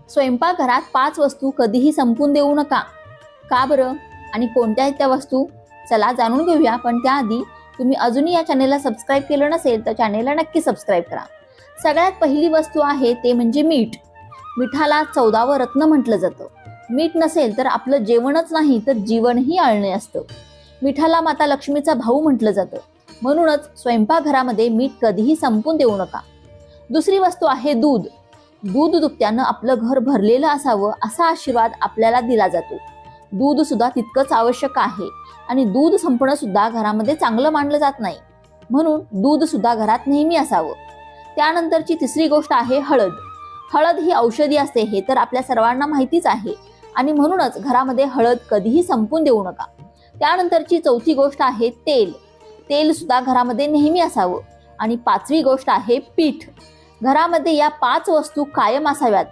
स्वयंपाकघरात 5 वस्तू कधीही संपून देऊ नका. का बरं आणि कोणत्या आहेत त्या वस्तू? चला जाणून घेऊया. पण त्याआधी तुम्ही अजूनही या चॅनेलला सबस्क्राईब केलं नसेल तर चॅनेलला नक्की सबस्क्राईब करा. सगळ्यात पहिली वस्तू आहे ते म्हणजे मीठ. मिठाला 14वं रत्न म्हटलं जातं. मीठ नसेल तर आपलं जेवणच नाही तर जीवनही आळणे असतं. मिठाला माता लक्ष्मीचा भाऊ म्हटलं जातं. म्हणूनच स्वयंपाकघरामध्ये मीठ कधीही संपून देऊ नका. दुसरी वस्तू आहे दूध. दूध दुभत्यानं आपलं घर भरलेलं असावं असा आशीर्वाद आपल्याला दिला जातो. दूध सुद्धा तितकंच आवश्यक आहे आणि दूध संपणं सुद्धा घरामध्ये चांगलं मानलं जात नाही. म्हणून दूध सुद्धा घरात नेहमी असावं. त्यानंतरची तिसरी गोष्ट आहे हळद. हळद ही औषधी असते हे तर आपल्या सर्वांना माहितीच आहे आणि म्हणूनच घरामध्ये हळद कधीही संपून देऊ नका. त्यानंतरची चौथी गोष्ट आहे तेल. तेल सुद्धा घरामध्ये नेहमी असावं. आणि 5वी गोष्ट आहे पीठ. घरामध्ये या 5 वस्तू कायम असाव्यात.